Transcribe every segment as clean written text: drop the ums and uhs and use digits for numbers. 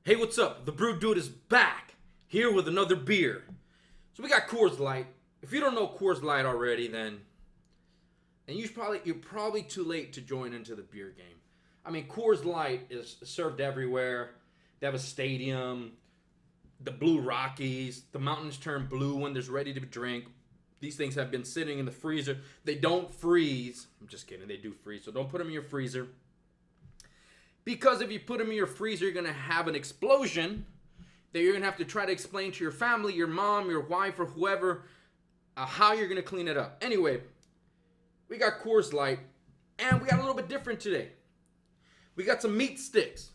Hey, what's up? The Brew Dude is back here with another beer. So we got Coors Light. If you don't know Coors Light already, then you're probably too late to join into the beer game. I mean, Coors Light is served everywhere. They have a stadium, the Blue Rockies, the mountains turn blue when there's ready to drink. These things have been sitting in the freezer. They don't freeze. I'm just kidding. They do freeze, so don't put them in your freezer. Because if you put them in your freezer, you're going to have an explosion that you're going to have to try to explain to your family, your mom, your wife, or whoever, how you're going to clean it up. Anyway, we got Coors Light, and we got a little bit different today. We got some meat sticks.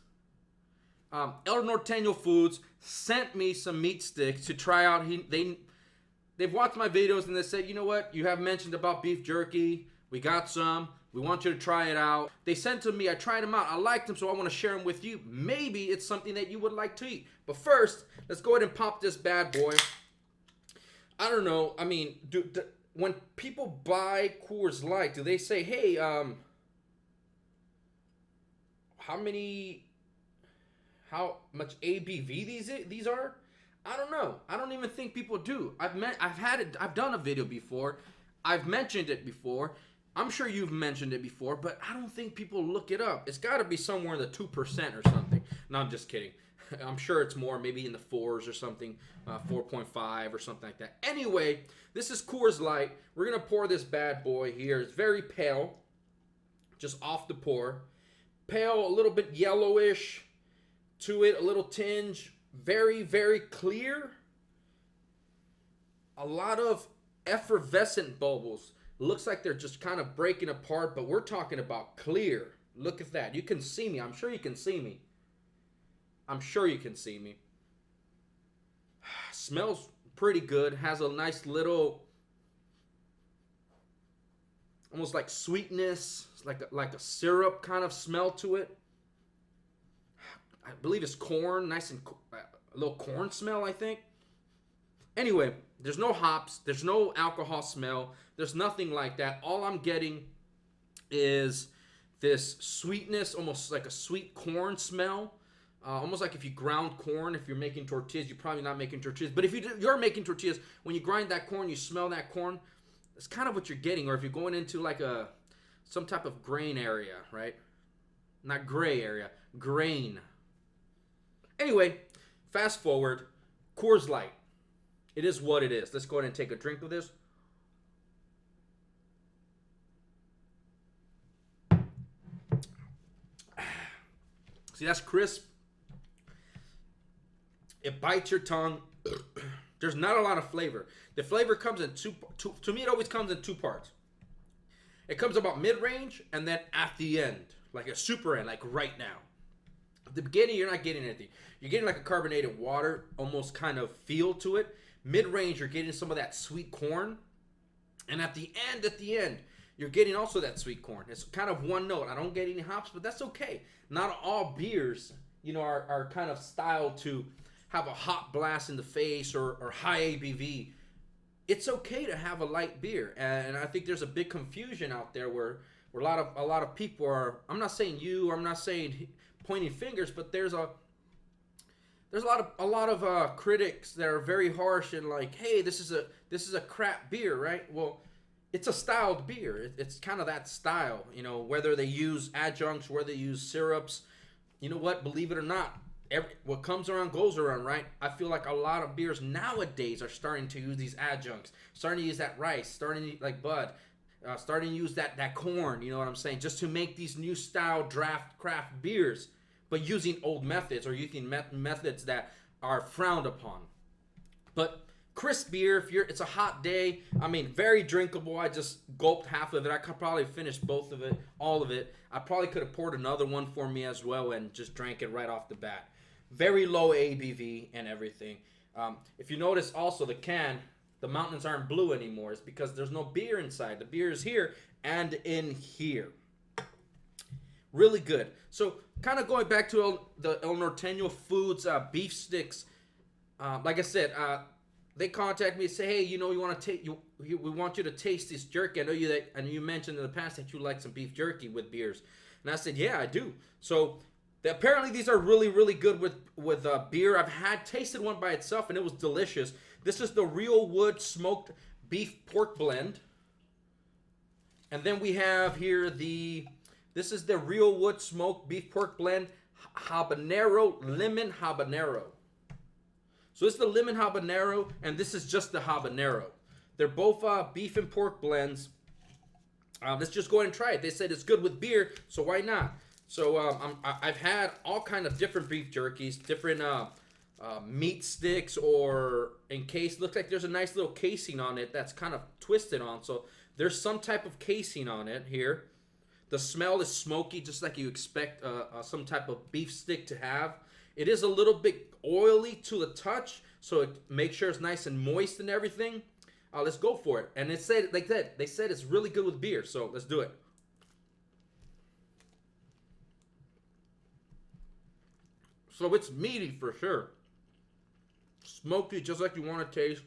El Norteno Foods sent me some meat sticks to try out. They've watched my videos, and they said, you know what? You have mentioned about beef jerky. We got some. We want you to try it out. They sent to me. I tried them out. I liked them, so I want to share them with you. Maybe it's something that you would like to eat. But first, let's go ahead and pop this bad boy. I don't know. I mean, when people buy Coors Light, do they say, hey, how much ABV these are? I don't know. I don't even think people do. I've done a video before. I've mentioned it before. I'm sure you've mentioned it before, but I don't think people look it up. It's got to be somewhere in the 2% or something. No, I'm just kidding. I'm sure it's more, maybe in the 4s or something, 4.5 or something like that. Anyway, this is Coors Light. We're going to pour this bad boy here. It's very pale, just off the pour. Pale, a little bit yellowish to it, a little tinge. Very, very clear. A lot of effervescent bubbles. Looks like they're just kind of breaking apart, but we're talking about clear. Look at that. You can see me. I'm sure you can see me. Smells pretty good. Has a nice little, almost like sweetness. It's like a syrup kind of smell to it. I believe it's corn. Nice and a little corn smell, I think. Anyway, there's no hops. There's no alcohol smell. There's nothing like that. All I'm getting is this sweetness, almost like a sweet corn smell. Almost like if you ground corn, if you're making tortillas, you're probably not making tortillas. But if you're making tortillas, when you grind that corn, you smell that corn. That's kind of what you're getting. Or if you're going into like some type of grain area, right? Not gray area, grain. Anyway, fast forward. Coors Light. It is what it is. Let's go ahead and take a drink of this. See, that's crisp. It bites your tongue. There's not a lot of flavor. The flavor comes in to me, it always comes in two parts. It comes about mid-range and then at the end, like a super end, like right now. At the beginning, you're not getting anything. You're getting like a carbonated water, almost kind of feel to it. Mid-range, you're getting some of that sweet corn. And at the end, you're getting also that sweet corn. It's kind of one note. I don't get any hops, but that's okay. Not all beers, are kind of styled to have a hot blast in the face or high ABV. It's okay to have a light beer. And I think there's a big confusion out there where a lot of people are, I'm not saying you, I'm not saying pointing fingers, but there's a lot of critics that are very harsh and like, hey, this is a crap beer, right? Well, it's a styled beer. It's kind of that style, whether they use adjuncts, whether they use syrups. You know what? Believe it or not, what comes around goes around, right? I feel like a lot of beers nowadays are starting to use these adjuncts, starting to use that rice, starting to like bud, starting to use that corn. You know what I'm saying? Just to make these new style draft craft beers, but using old methods or using methods that are frowned upon. But crisp beer, it's a hot day. I mean, very drinkable. I just gulped half of it. I could probably finish both of it, all of it. I probably could have poured another one for me as well and just drank it right off the bat. Very low ABV and everything. If you notice also the can, the mountains aren't blue anymore. It's because there's no beer inside. The beer is here and in here. Really good. So kind of going back to the El Norteno Foods beef sticks. Like I said, they contact me and say, hey, we want you to taste this jerky. I know you mentioned in the past that you like some beef jerky with beers. And I said, yeah, I do. So Apparently these are really, really good with beer. I've tasted one by itself and it was delicious. This is the Real Wood Smoked Beef Pork Blend. And then we have here this is the Real Wood Smoked Beef Pork Blend Habanero Lemon Habanero. So this is the lemon habanero, and this is just the habanero. They're both beef and pork blends. Let's just go ahead and try it. They said it's good with beer, so why not? So I've had all kind of different beef jerkies, different meat sticks, or in case, looks like there's a nice little casing on it that's kind of twisted on. So there's some type of casing on it here. The smell is smoky, just like you expect some type of beef stick to have. It is a little bit oily to the touch, so make sure it's nice and moist and everything. Let's go for it. And it said like that. They said it's really good with beer, so let's do it. So it's meaty for sure. Smoky, just like you want to taste.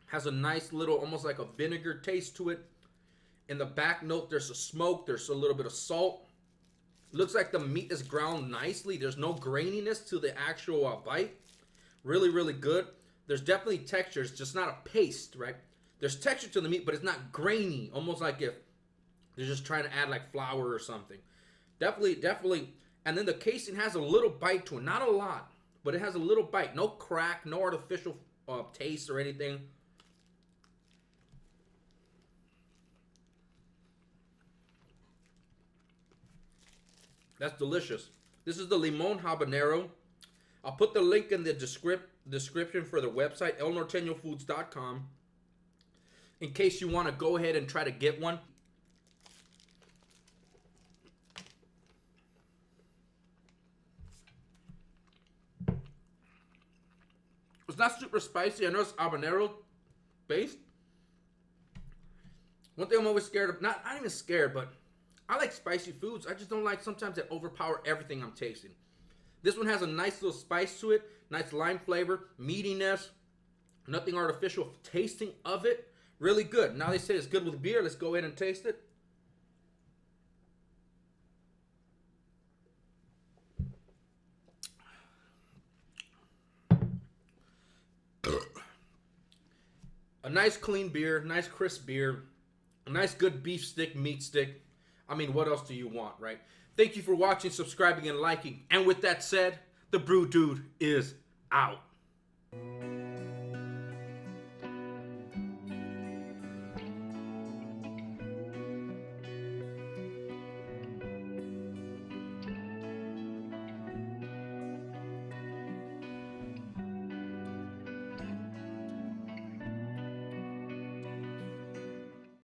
Has a nice little, almost like a vinegar taste to it. In the back note, there's a smoke. There's a little bit of salt. Looks like the meat is ground nicely. There's no graininess to the actual bite. Really, really good. There's definitely texture. It's just not a paste, right? There's texture to the meat, but it's not grainy. Almost like if they're just trying to add like flour or something. Definitely, definitely. And then the casing has a little bite to it. Not a lot, but it has a little bite. No crack, no artificial taste or anything. That's delicious. This is the Limon Habanero. I'll put the link in the description for the website, elnortenofoods.com, in case you want to go ahead and try to get one. It's not super spicy. I know it's habanero based. One thing I'm always scared of, not even scared, but I like spicy foods. I just don't like sometimes that overpower everything I'm tasting. This one has a nice little spice to it, nice lime flavor, meatiness, nothing artificial tasting of it. Really good. Now they say it's good with beer. Let's go ahead and taste it. A nice clean beer, nice crisp beer, a nice good beef stick, meat stick. I mean, what else do you want, right? Thank you for watching, subscribing, and liking. And with that said, the Brew Dude is out.